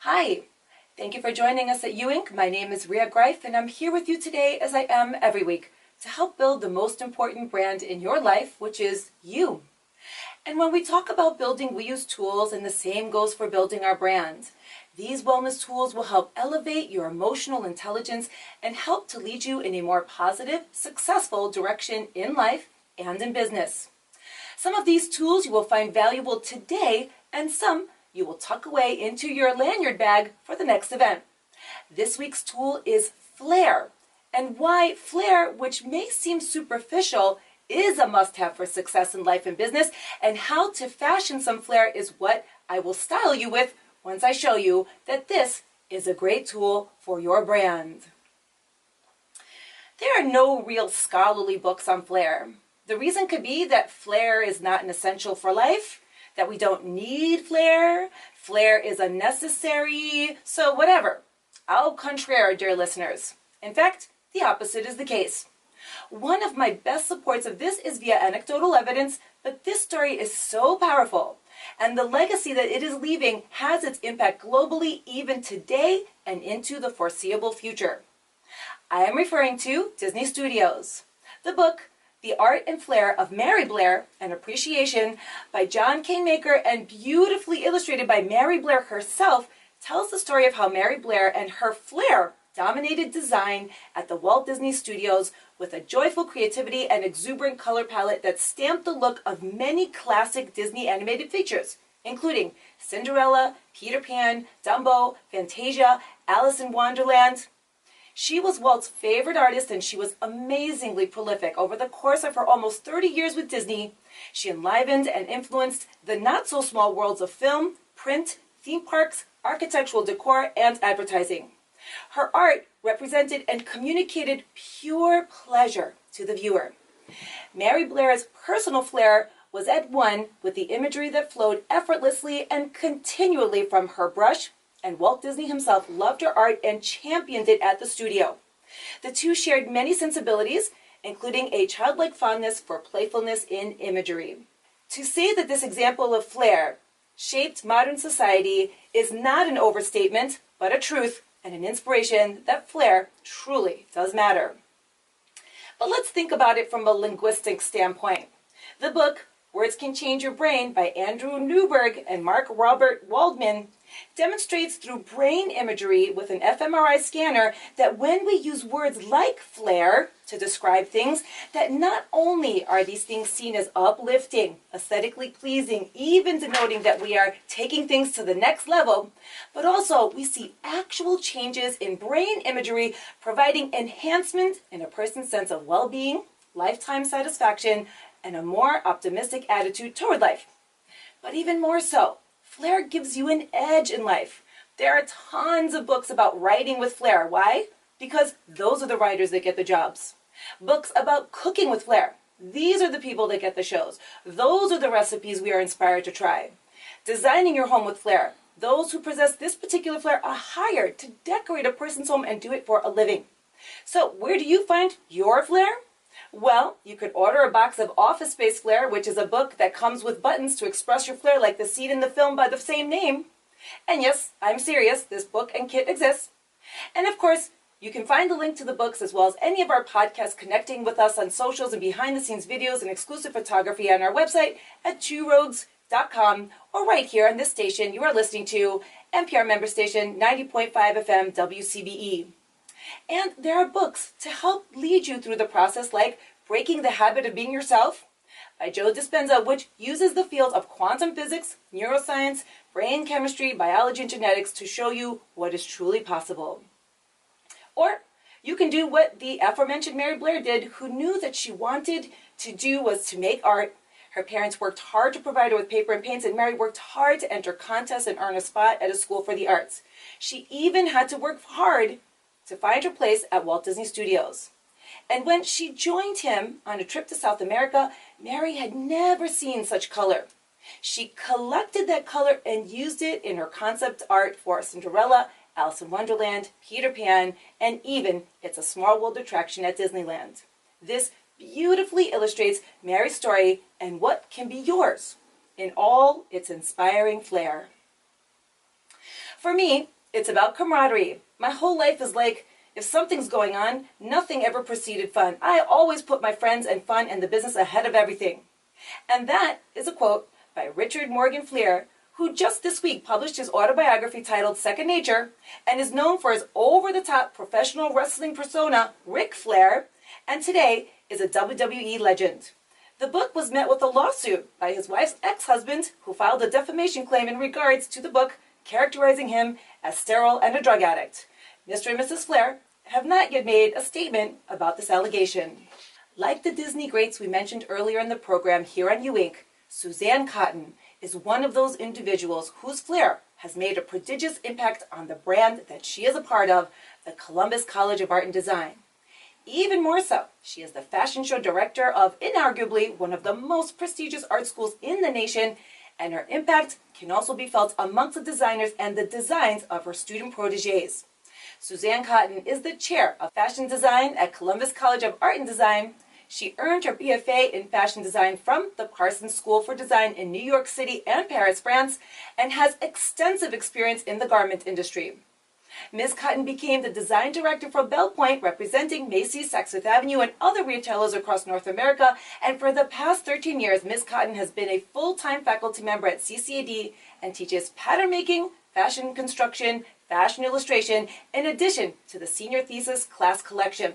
Hi, thank you for joining us at Inc. My name is Rhea Greif, and I'm here with you today, as I am every week, to help build the most important brand in your life, which is you. And when we talk about building, we use tools, and the same goes for building our brand. These wellness tools will help elevate your emotional intelligence and help to lead you in a more positive, successful direction in life and in business. Some of these tools you will find valuable today, and some you will tuck away into your lanyard bag for the next event. This week's tool is flair, and why flair, which may seem superficial, is a must-have for success in life and business, and how to fashion some flair is what I will style you with once I show you that this is a great tool for your brand. There are no real scholarly books on flair. The reason could be that flair is not an essential for life, that we don't need flair, flair is unnecessary, so whatever. Au contraire, dear listeners. In fact, the opposite is the case. One of my best supports of this is via anecdotal evidence, but this story is so powerful, and the legacy that it is leaving has its impact globally even today and into the foreseeable future. I am referring to Disney Studios. The book, The Art and Flair of Mary Blair, An Appreciation by John Canemaker and beautifully illustrated by Mary Blair herself, tells the story of how Mary Blair and her flair dominated design at the Walt Disney Studios with a joyful creativity and exuberant color palette that stamped the look of many classic Disney animated features, including Cinderella, Peter Pan, Dumbo, Fantasia, Alice in Wonderland. She was Walt's favorite artist, and she was amazingly prolific. Over the course of her almost 30 years with Disney, she enlivened and influenced the not-so-small worlds of film, print, theme parks, architectural decor, and advertising. Her art represented and communicated pure pleasure to the viewer. Mary Blair's personal flair was at one with the imagery that flowed effortlessly and continually from her brush, and Walt Disney himself loved her art and championed it at the studio. The two shared many sensibilities, including a childlike fondness for playfulness in imagery. To say that this example of flair shaped modern society is not an overstatement, but a truth and an inspiration that flair truly does matter. But let's think about it from a linguistic standpoint. The book, Words Can Change Your Brain by Andrew Newberg and Mark Robert Waldman demonstrates through brain imagery with an fMRI scanner that when we use words like flair to describe things, that not only are these things seen as uplifting, aesthetically pleasing, even denoting that we are taking things to the next level, but also we see actual changes in brain imagery providing enhancement in a person's sense of well-being, lifetime satisfaction, and a more optimistic attitude toward life. But even more so, flair gives you an edge in life. There are tons of books about writing with flair. Why? Because those are the writers that get the jobs. Books about cooking with flair. These are the people that get the shows. Those are the recipes we are inspired to try. Designing your home with flair. Those who possess this particular flair are hired to decorate a person's home and do it for a living. So where do you find your flair? Well, you could order a box of Office Space Flair, which is a book that comes with buttons to express your flair like the scene in the film by the same name. And yes, I'm serious, this book and kit exists. And of course, you can find the link to the books as well as any of our podcasts connecting with us on socials and behind-the-scenes videos and exclusive photography on our website at tworogues.com, or right here on this station you are listening to, NPR member station 90.5 FM WCBE. And there are books to help lead you through the process, like Breaking the Habit of Being Yourself by Joe Dispenza, which uses the fields of quantum physics, neuroscience, brain chemistry, biology, and genetics to show you what is truly possible. Or you can do what the aforementioned Mary Blair did, who knew that she wanted to do was to make art. Her parents worked hard to provide her with paper and paints, and Mary worked hard to enter contests and earn a spot at a school for the arts. She even had to work hard to find her place at Walt Disney Studios. And when she joined him on a trip to South America, Mary had never seen such color. She collected that color and used it in her concept art for Cinderella, Alice in Wonderland, Peter Pan, and even It's a Small World attraction at Disneyland. This beautifully illustrates Mary's story and what can be yours in all its inspiring flair. For me, it's about camaraderie. My whole life is like, if something's going on, nothing ever preceded fun. I always put my friends and fun and the business ahead of everything. And that is a quote by Richard Morgan Fleer, who just this week published his autobiography titled Second Nature and is known for his over-the-top professional wrestling persona, Ric Flair, and today is a WWE legend. The book was met with a lawsuit by his wife's ex-husband, who filed a defamation claim in regards to the book, characterizing him as sterile and a drug addict. Mr. and Mrs. Flair have not yet made a statement about this allegation. Like the Disney greats we mentioned earlier in the program here on U Inc., Suzanne Cotton is one of those individuals whose flair has made a prodigious impact on the brand that she is a part of, the Columbus College of Art and Design. Even more so, she is the fashion show director of inarguably one of the most prestigious art schools in the nation, and her impact can also be felt amongst the designers and the designs of her student protégés. Suzanne Cotton is the chair of fashion design at Columbus College of Art and Design. She earned her BFA in fashion design from the Parsons School for Design in New York City and Paris, France, and has extensive experience in the garment industry. Ms. Cotton became the design director for Belle Point, representing Macy's, Saks Fifth Avenue, and other retailers across North America. And for the past 13 years, Ms. Cotton has been a full-time faculty member at CCAD and teaches pattern making, fashion construction, fashion illustration, in addition to the senior thesis class collection.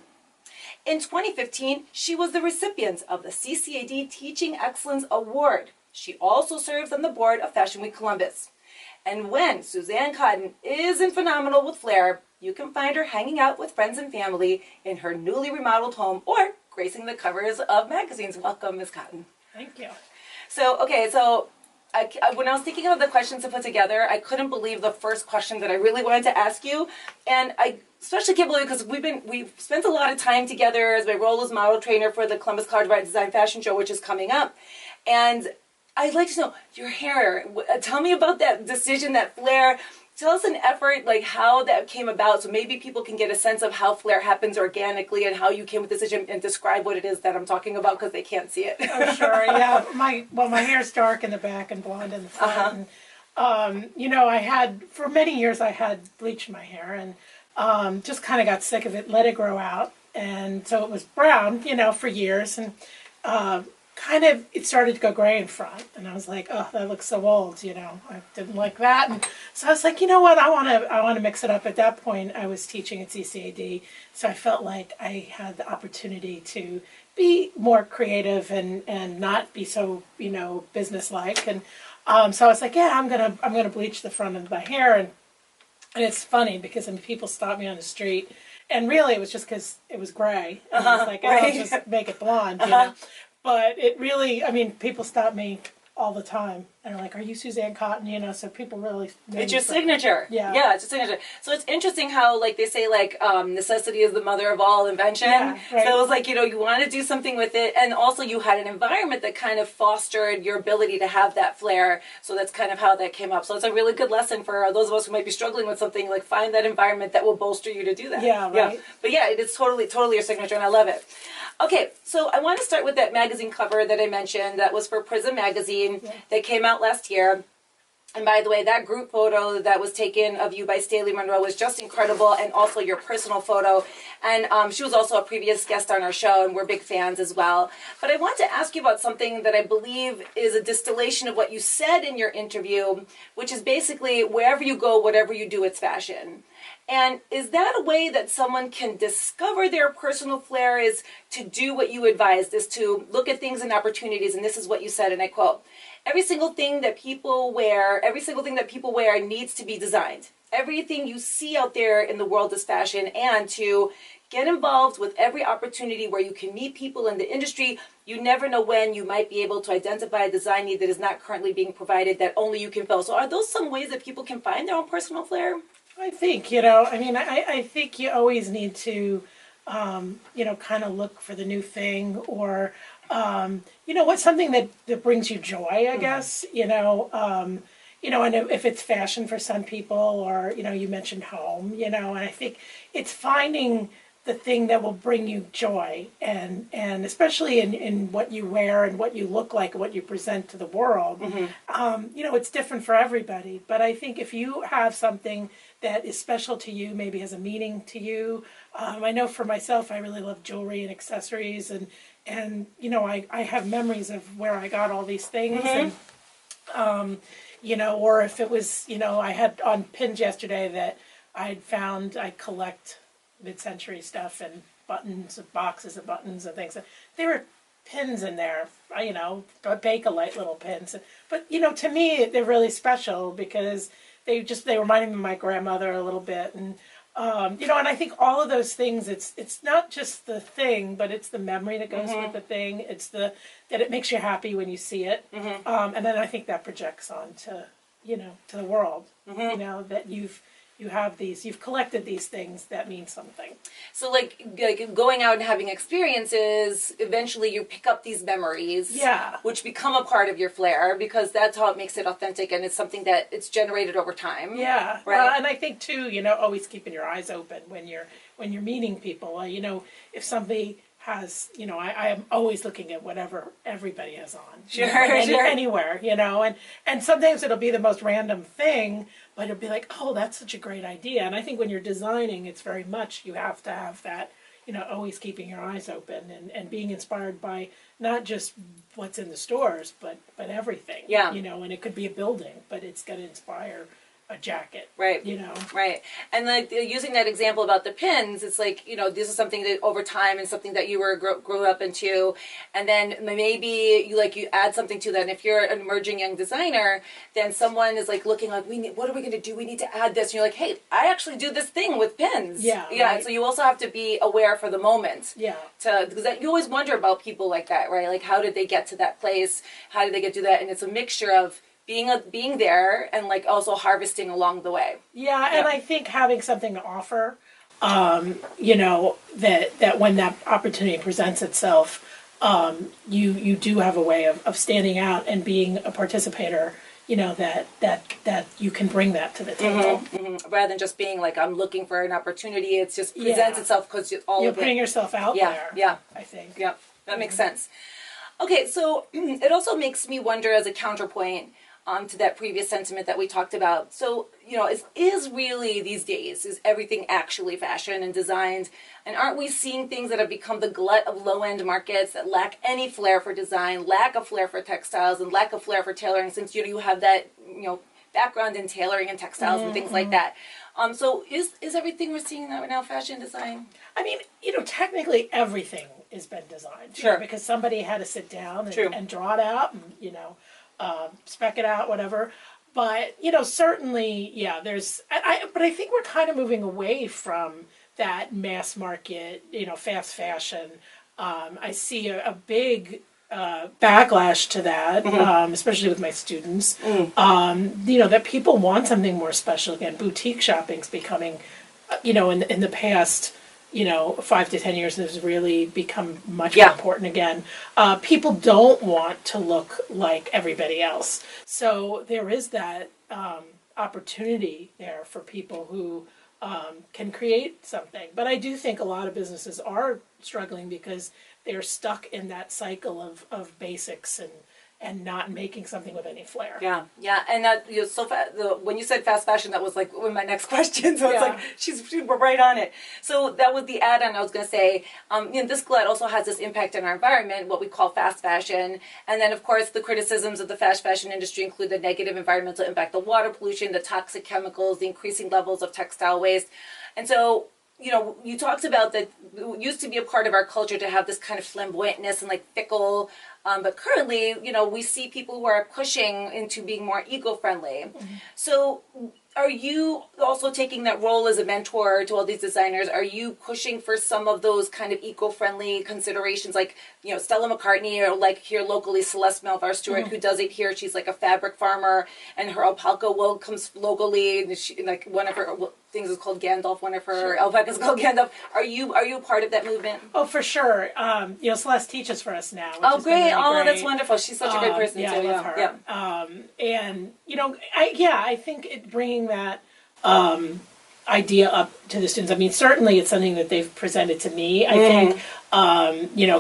In 2015, she was the recipient of the CCAD Teaching Excellence Award. She also serves on the board of Fashion Week Columbus. And when Suzanne Cotton isn't phenomenal with flair, you can find her hanging out with friends and family in her newly remodeled home or gracing the covers of magazines. Welcome, Ms. Cotton. Thank you. So when I was thinking of the questions to put together, I couldn't believe the first question that I really wanted to ask you. And I especially can't believe it because we've spent a lot of time together as my role as model trainer for the Columbus College of Art and Design Fashion Show, which is coming up. And I'd like to know your hair. Tell me about that decision, that flair. Tell us an effort, like how that came about, so maybe people can get a sense of how flair happens organically and how you came with this decision, and describe what it is that I'm talking about because they can't see it. Oh, sure, yeah. My hair's dark in the back and blonde in the front. And, I had, for many years, I had bleached my hair and just kind of got sick of it, let it grow out. And so it was brown, for years. And it started to go gray in front, and I was like, oh, that looks so old, I didn't like that. And so I was like, you know what, I want to mix it up. At that point, I was teaching at CCAD, so I felt like I had the opportunity to be more creative and not be so, business-like. And so I was like, yeah, I'm gonna bleach the front of my hair. And it's funny because people stop me on the street, and really it was just because it was gray. And I was like, oh, I'll just make it blonde, But it really, people stop me all the time. And they're like, are you Suzanne Cotton? So people really know. It's your signature. Yeah. Yeah, it's your signature. So it's interesting how, like, they say, necessity is the mother of all invention. Yeah, right. So it was like, you want to do something with it. And also you had an environment that kind of fostered your ability to have that flair. So that's kind of how that came up. So it's a really good lesson for those of us who might be struggling with something. Like, find that environment that will bolster you to do that. Yeah, right. Yeah. But yeah, it is totally your signature, and I love it. Okay, so I want to start with that magazine cover that I mentioned. That was for Prism magazine that came out last year. And by the way, that group photo that was taken of you by Staley Monroe was just incredible, and also your personal photo. And she was also a previous guest on our show, and we're big fans as well. But I want to ask you about something that I believe is a distillation of what you said in your interview, which is basically wherever you go, whatever you do, it's fashion. And is that a way that someone can discover their personal flair, is to do what you advised, is to look at things and opportunities? And this is what you said, and I quote, every single thing that people wear needs to be designed. Everything you see out there in the world is fashion, and to get involved with every opportunity where you can meet people in the industry. You never know when you might be able to identify a design need that is not currently being provided that only you can fill. So are those some ways that people can find their own personal flair? I think, I think you always need to, kind of look for the new thing, or, what's something that brings you joy, I guess, and if it's fashion for some people, or, you mentioned home, and I think it's finding the thing that will bring you joy, and especially in what you wear and what you look like and what you present to the world. You know, it's different for everybody, but I think if you have something that is special to you, maybe has a meaning to you. I know for myself, I really love jewelry and accessories, and you know, I have memories of where I got all these things, and you know, or if it was, you know, I had on pins yesterday that I'd found. I collect mid-century stuff and buttons, boxes of buttons and things. There were pins in there, you know, Bakelite little pins. But you know, to me, they're really special because they reminded me of my grandmother a little bit, and you know, and I think all of those things. It's not just the thing, but it's the memory that goes with the thing. It's that it makes you happy when you see it, and then I think that projects on to, you know, to the world. You know, that you've collected these things that mean something. So like going out and having experiences, eventually you pick up these memories, which become a part of your flair, because that's how it makes it authentic, and it's something that it's generated over time. Yeah, right. And I think too, you know, always keeping your eyes open when you're meeting people. You know, if somebody has, you know, I am always looking at whatever everybody has on. Sure, anywhere, you know, and sometimes it'll be the most random thing, but it'll be like, oh, that's such a great idea. And I think when you're designing, it's very much, you have to have that, you know, always keeping your eyes open and being inspired by not just what's in the stores, but everything. Yeah. You know, and it could be a building, but it's going to inspire a jacket. Right. You know. Right. And like using that example about the pins, it's like, you know, this is something that over time and something that you were grew up into, and then maybe you add something to that. And if you're an emerging young designer, then someone is like looking like, what are we going to do? We need to add this. And you're like, hey, I actually do this thing with pins. Yeah. Yeah. Right. So you also have to be aware for the moment. Yeah. Because you always wonder about people like that, right? Like, how did they get to that place? How did they get to that? And it's a mixture of being there and like also harvesting along the way. Yeah, and I think having something to offer, you know, that when that opportunity presents itself, you do have a way of standing out and being a participator. You know, that you can bring that to the table. Rather than just being like, I'm looking for an opportunity, it just presents itself because you're putting yourself out there. Yeah, I think. Yeah, that makes sense. Okay, so it also makes me wonder, as a counterpoint to that previous sentiment that we talked about. So, you know, is really these days, is everything actually fashion and designed? And aren't we seeing things that have become the glut of low-end markets that lack any flair for design, lack of flair for textiles, and lack of flair for tailoring, since, you know, you have that, you know, background in tailoring and textiles and things like that. So is everything we're seeing right now fashion design? I mean, you know, technically everything has been designed. Sure. You know, because somebody had to sit down and draw it out and, you know, spec it out, whatever. But, you know, certainly, yeah, but I think we're kind of moving away from that mass market, you know, fast fashion. I see a big backlash to that, especially with my students. You know, that people want something more special. Again, boutique shopping's becoming, you know, in the past, you know, 5 to 10 years has really become much more important again. People don't want to look like everybody else. So there is that opportunity there for people who can create something. But I do think a lot of businesses are struggling because they're stuck in that cycle of basics and not making something with any flair. Yeah, and that, you know, when you said fast fashion, that was like my next question. So it's like we're right on it. So that was the add-on I was going to say. You know, this glut also has this impact on our environment, what we call fast fashion, and then of course the criticisms of the fast fashion industry include the negative environmental impact, the water pollution, the toxic chemicals, the increasing levels of textile waste, and so. You know, you talked about that it used to be a part of our culture to have this kind of flamboyantness and like fickle, but currently, you know, we see people who are pushing into being more eco-friendly. So are you also taking that role as a mentor to all these designers? Are you pushing for some of those kind of eco-friendly considerations, like, you know, Stella McCartney, or like here locally, Celeste Melvar Stewart, who does it here. She's like a fabric farmer, and her alpaca wool comes locally. And like one of her things is called Gandalf. One of her alpacas is called Gandalf. Are you a part of that movement? Oh, for sure. You know, Celeste teaches for us now. Oh, great! Really great. That's wonderful. She's such a good person too. I love her. Yeah. And you know, I think bringing that idea up to the students. I mean, certainly it's something that they've presented to me, I think,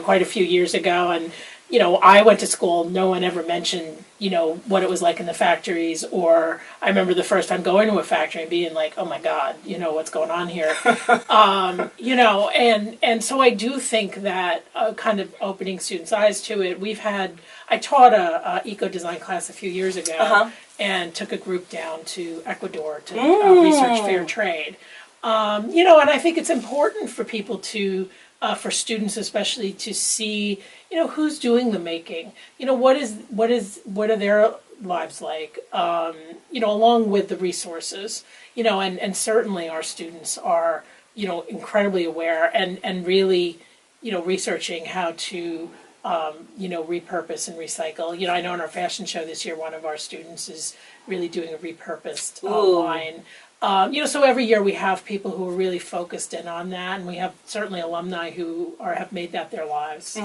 quite a few years ago. And, I went to school, no one ever mentioned, what it was like in the factories. Or I remember the first time going to a factory and being like, oh my God, what's going on here? And so I do think that kind of opening students' eyes to it. I taught a eco-design class a few years ago. And took a group down to Ecuador to research fair trade. And I think it's important for people to, for students especially, to see, who's doing the making. What are their lives like? Along with the resources. And certainly our students are, incredibly aware and really, researching how to repurpose and recycle. I know in our fashion show this year, one of our students is really doing a repurposed line. So every year we have people who are really focused in on that, and we have certainly alumni who have made that their lives.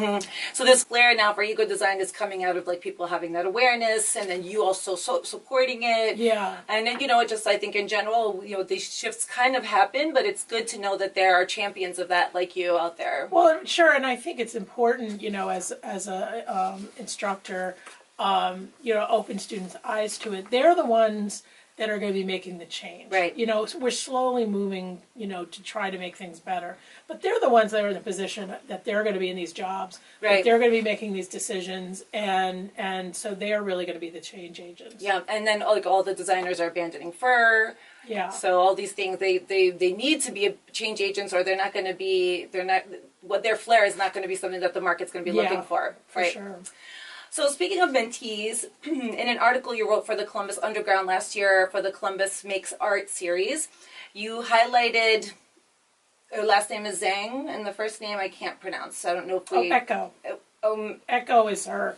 So this flair now for eco design is coming out of like people having that awareness, and then you also supporting it. Yeah. And then I think in general, these shifts kind of happen, but it's good to know that there are champions of that like you out there. Well, sure, and I think it's important, as a instructor, open students' eyes to it. They're the ones that are going to be making the change. Right. So we're slowly moving, to try to make things better. But they're the ones that are in the position that they're going to be in these jobs. Right. That they're going to be making these decisions, and so they are really going to be the change agents. Yeah, and then like all the designers are abandoning fur. Yeah. So all these things, they need to be change agents, or what their flair is not going to be something that the market's going to be looking for. Right. For sure. So speaking of mentees, in an article you wrote for the Columbus Underground last year for the Columbus Makes Art series, you highlighted, her last name is Zhang, and the first name I can't pronounce. I don't know if we... Echo. Echo is her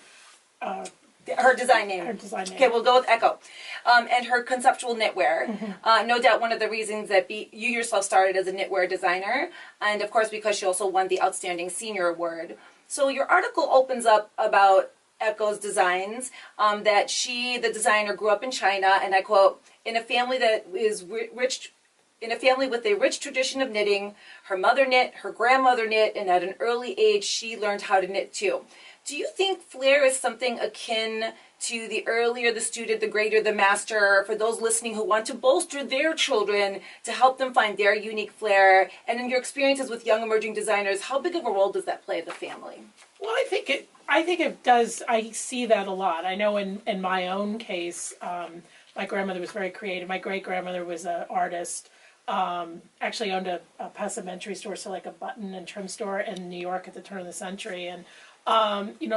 design name. Her design name. Okay, we'll go with Echo. And her conceptual knitwear. No doubt one of the reasons that you yourself started as a knitwear designer, and of course because she also won the Outstanding Senior Award. So your article opens up about Echo's designs, that she, the designer, grew up in China, and I quote, in a family that is rich, in a family with a rich tradition of knitting. Her mother knit, her grandmother knit, and at an early age she learned how to knit too. Do you think flair is something akin to the earlier the student, the greater the master, for those listening who want to bolster their children to help them find their unique flair? And in your experiences with young emerging designers, how big of a role does that play in the family? Well, I think it does. I see that a lot. I know in my own case, my grandmother was very creative. My great-grandmother was an artist. Actually owned a passementerie store, so like a button and trim store in New York at the turn of the century. And,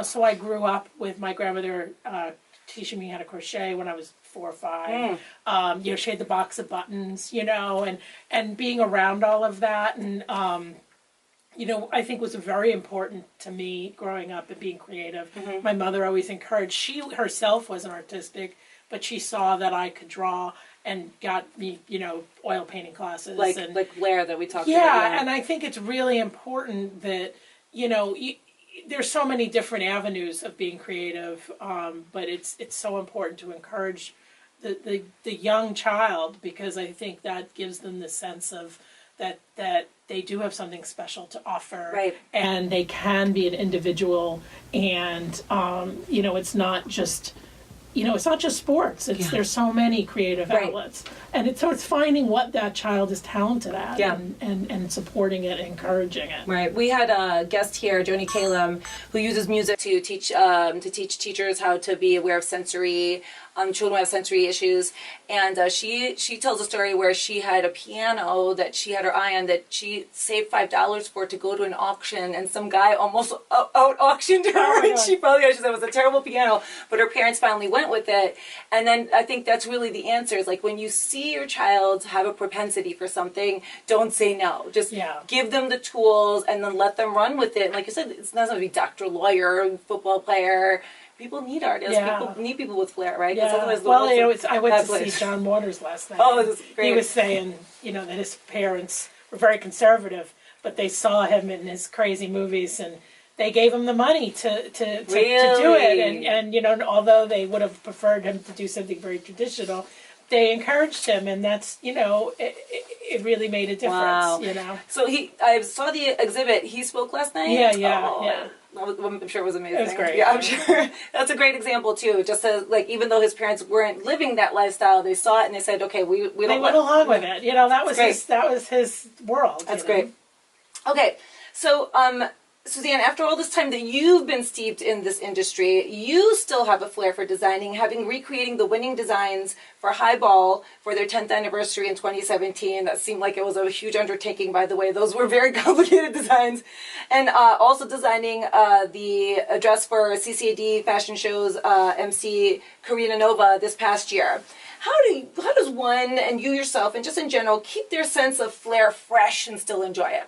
so I grew up with my grandmother teaching me how to crochet when I was 4 or 5. She had the box of buttons, and being around all of that. And, I think was very important to me growing up and being creative. My mother always encouraged. She herself wasn't artistic, but she saw that I could draw and got me, oil painting classes. Like Blair that we talked about. Yeah, and I think it's really important that, there's so many different avenues of being creative, but it's so important to encourage the young child, because I think that gives them the sense of that they do have something special to offer, right? And they can be an individual, and it's not just sports. There's so many creative outlets, and it's finding what that child is talented at, and supporting it, encouraging it. Right. We had a guest here, Joni Kalem, who uses music to teach teachers how to be aware of sensory. Children who have sensory issues, and she tells a story where she had a piano that she had her eye on that she saved $5 for to go to an auction, and some guy almost out auctioned her, and she said it was a terrible piano, but her parents finally went with it. And then I think that's really the answer, is like when you see your child have a propensity for something, don't say no. Just give them the tools and then let them run with it. And like you said, it's not going to be doctor, lawyer, football player. People need artists. Yeah. People need people with flair, right? Yeah. I went to see John Waters last night. Oh, this is great. He was saying, that his parents were very conservative, but they saw him in his crazy movies, and they gave him the money to do it. And although they would have preferred him to do something very traditional, they encouraged him, and that's it really made a difference. Wow. You know. So I saw the exhibit. He spoke last night. Yeah. I'm sure it was amazing. It was great. Yeah, I'm sure. That's a great example too. Just as, like, even though his parents weren't living that lifestyle, they saw it and they said, okay, we don't. They went along with it. You know, that was his world. That's great. Okay, so Suzanne, after all this time that you've been steeped in this industry, you still have a flair for designing, having recreating the winning designs for Highball for their 10th anniversary in 2017. That seemed like it was a huge undertaking, by the way. Those were very complicated designs. And also designing the dress for CCAD Fashion Show's MC Karina Nova this past year. How does one, and you yourself, and just in general, keep their sense of flair fresh and still enjoy it?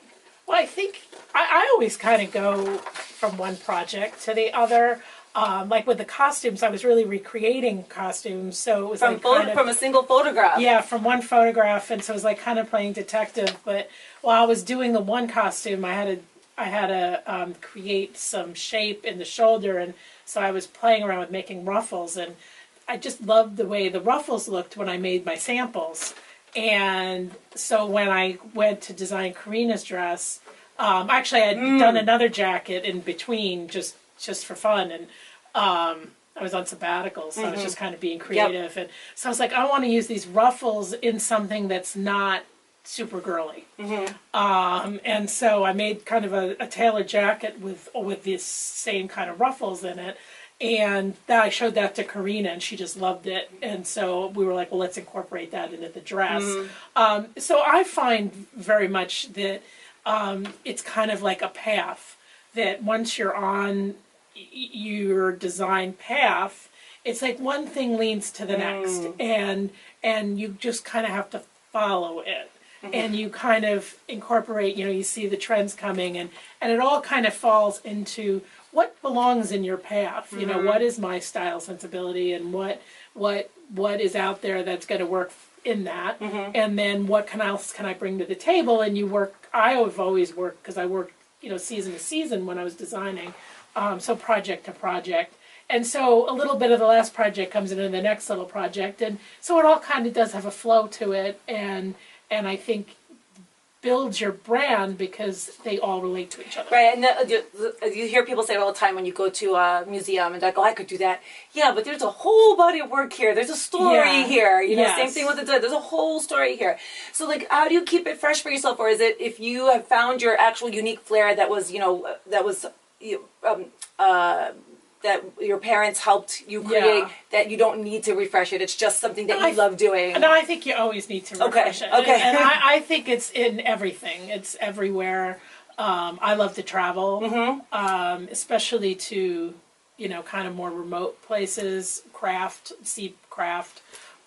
Well, I think I always kind of go from one project to the other. Like with the costumes, I was really recreating costumes, so it was from a single photograph. Yeah, from one photograph, and so it was like kind of playing detective. But while I was doing the one costume, I had to create some shape in the shoulder, and so I was playing around with making ruffles, and I just loved the way the ruffles looked when I made my samples. And so when I went to design Karina's dress, actually I had done another jacket in between just for fun, and I was on sabbatical, so I was just kind of being creative. And so I was like, I want to use these ruffles in something that's not super girly. And so I made kind of a tailored jacket with this same kind of ruffles in it. And I showed that to Karina, and she just loved it. And so we were like, well, let's incorporate that into the dress. So I find very much that it's kind of like a path, that once you're on your design path, it's like one thing leads to the next, and you just kind of have to follow it. And you kind of incorporate, you see the trends coming, and it all kind of falls into what belongs in your path. What is my style sensibility, and what is out there that's going to work in that, and then what else can I bring to the table? And you work. I have always worked, because I worked, season to season when I was designing, so project to project. And so a little bit of the last project comes into the next little project, and so it all kind of does have a flow to it, and I think builds your brand because they all relate to each other. Right, and you hear people say it all the time when you go to a museum, and they're like, oh, I could do that. Yeah, but there's a whole body of work here. There's a story here. Same thing with the design. There's a whole story here. So, like, how do you keep it fresh for yourself? Or is it, if you have found your actual unique flair that was, that your parents helped you create, that you don't need to refresh it. It's just something that you love doing. No, I think you always need to refresh it. Okay. And I think it's in everything. It's everywhere. I love to travel, especially to, kind of more remote places, see craft.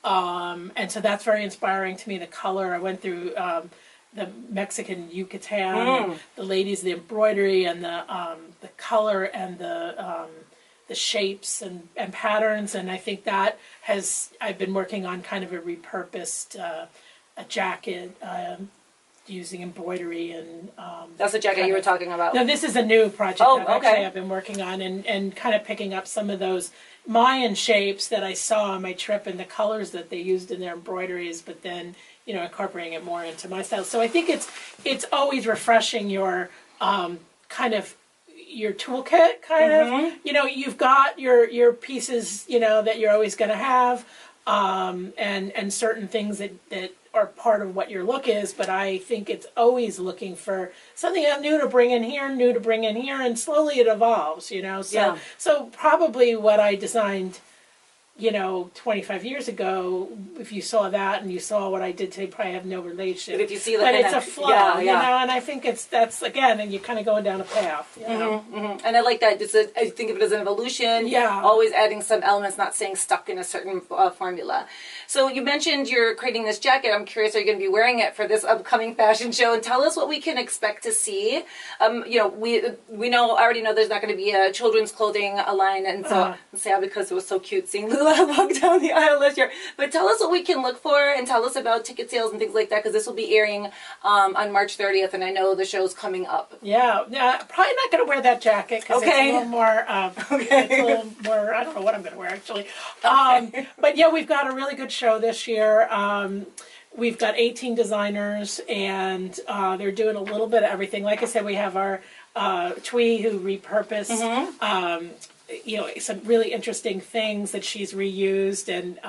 And so that's very inspiring to me. The color, I went through the Mexican Yucatan, the ladies, the embroidery, and the color, and the shapes and patterns, and I think that I've been working on kind of a repurposed a jacket using embroidery, and that's the jacket you were talking about. No, this is a new project actually I've been working on, and kind of picking up some of those Mayan shapes that I saw on my trip, and the colors that they used in their embroideries, but then incorporating it more into my style. So I think it's always refreshing your kind of your toolkit, kind of. You've got your pieces, that you're always going to have, and certain things that are part of what your look is. But I think it's always looking for something new to bring in here, and slowly it evolves. So probably what I designed, 25 years ago, if you saw that and you saw what I did today, probably have no relation. But if you see, but it's a flow, and I think that's again, and you're kind of going down a path. And I like that. I think of it as an evolution. Yeah. Always adding some elements, not staying stuck in a certain formula. So you mentioned you're creating this jacket. I'm curious, are you going to be wearing it for this upcoming fashion show? And tell us what we can expect to see. We already know there's not going to be a children's clothing line, and so sad because it was so cute seeing Lula walk down the aisle this year. But tell us what we can look for, and tell us about ticket sales and things like that, because this will be airing on March 30th, and I know the show's coming up. Yeah, probably not going to wear that jacket because it's a little more. It's a little more. I don't know what I'm going to wear actually. But yeah, we've got a really good show this year. we've got 18 designers, and they're doing a little bit of everything. Like I said, we have our Twee who repurposed, some really interesting things that she's reused and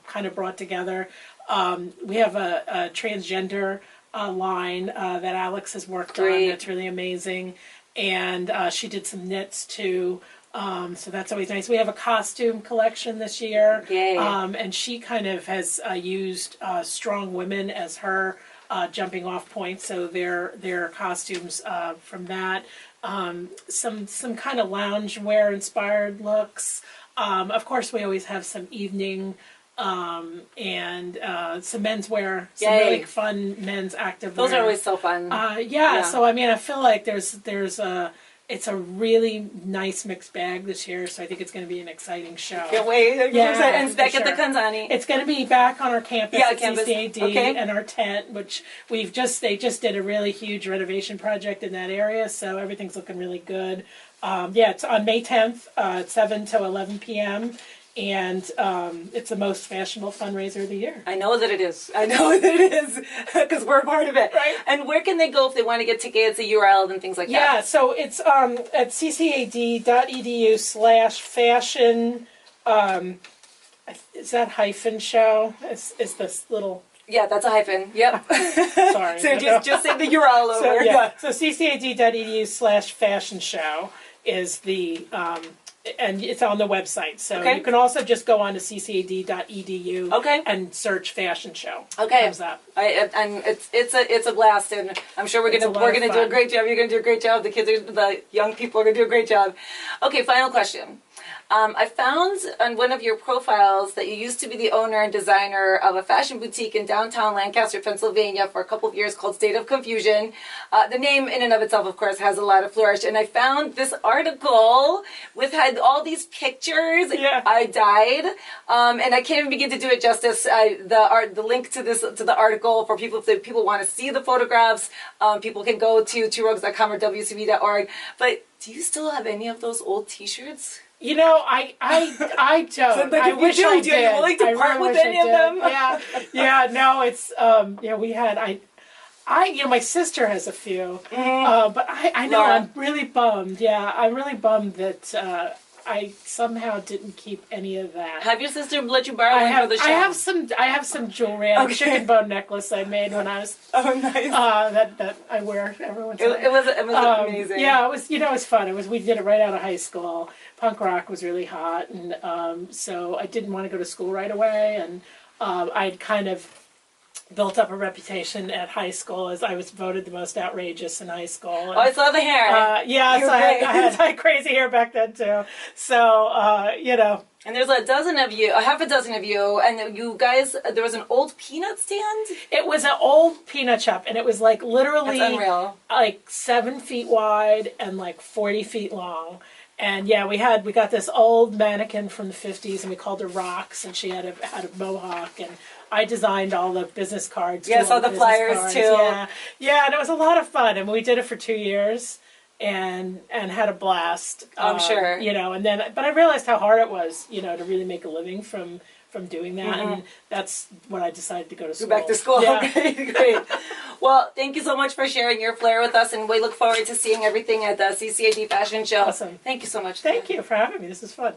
kind of brought together. We have a transgender line that Alex has worked on that's really amazing. And she did some knits too. So that's always nice. We have a costume collection this year. And she kind of has used strong women as her jumping off point. So their costumes from that. Some kind of loungewear inspired looks. Of course, we always have some evening and some menswear, some really fun men's active Those wear. are always so fun. So I mean, I feel like it's a really nice mixed bag this year, so I think it's going to be an exciting show. Can't wait. Yeah, and it's back at the Kanzani. It's going to be back on our campus at campus. CCAD and our tent, which they just did a really huge renovation project in that area, so everything's looking really good. It's on May 10th, 7 to 11 p.m., and it's the most fashionable fundraiser of the year. I know that it is. Because we're a part of it. Right. And where can they go if they want to get tickets, a URL, and things like that? Yeah, so it's at ccad.edu/fashion. Is that hyphen show? Is this little... Yeah, that's a hyphen. Yep. Sorry. So just say the URL over. So ccad.edu/fashion show is the... and it's on the website. So you can also just go on to ccad.edu and search fashion show. Okay. How's that? And it's a blast, and I'm sure we're gonna do a great job. You're gonna do a great job. The young people are gonna do a great job. Okay, final question. I found on one of your profiles that you used to be the owner and designer of a fashion boutique in downtown Lancaster, Pennsylvania for a couple of years called State of Confusion. The name in and of itself, of course, has a lot of flourish. And I found this article had all these pictures. I died. And I can't even begin to do it justice. The link to the article for people, if people want to see the photographs, people can go to tworogues.com or wcb.org. But do you still have any of those old t-shirts? You know, I don't. I wish I did. Are you willing to part with any of them? No, it's we had my sister has a few, but I know I'm really bummed. Yeah, I'm really bummed that I somehow didn't keep any of that. Have your sister let you borrow one for the show? I have some jewelry. I have a chicken bone necklace I made when I was nice. That I wear every once in a while. It was amazing. Yeah, it was. It was fun. We did it right out of high school. Punk rock was really hot, and so I didn't want to go to school right away, and I'd kind of built up a reputation at high school as I was voted the most outrageous in high school. And, I saw the hair. I had crazy hair back then too. So And there's a half a dozen of you, and you guys. There was an old peanut stand. It was an old peanut shop, and it was like literally That's unreal. Like 7 feet wide and like 40 feet long. And we got this old mannequin from the 50s, and we called her Rocks, and she had a mohawk, and I designed all the business cards. Yeah, I saw the flyers too. Yeah, and it was a lot of fun, and we did it for 2 years, and had a blast. I'm sure. But I realized how hard it was, to really make a living from doing that, and that's when I decided to go to school. Go back to school. Yeah. Okay, great. Well, thank you so much for sharing your flair with us, and we look forward to seeing everything at the CCAD Fashion Show. Awesome. Thank you so much. Thank you for having me. This is fun.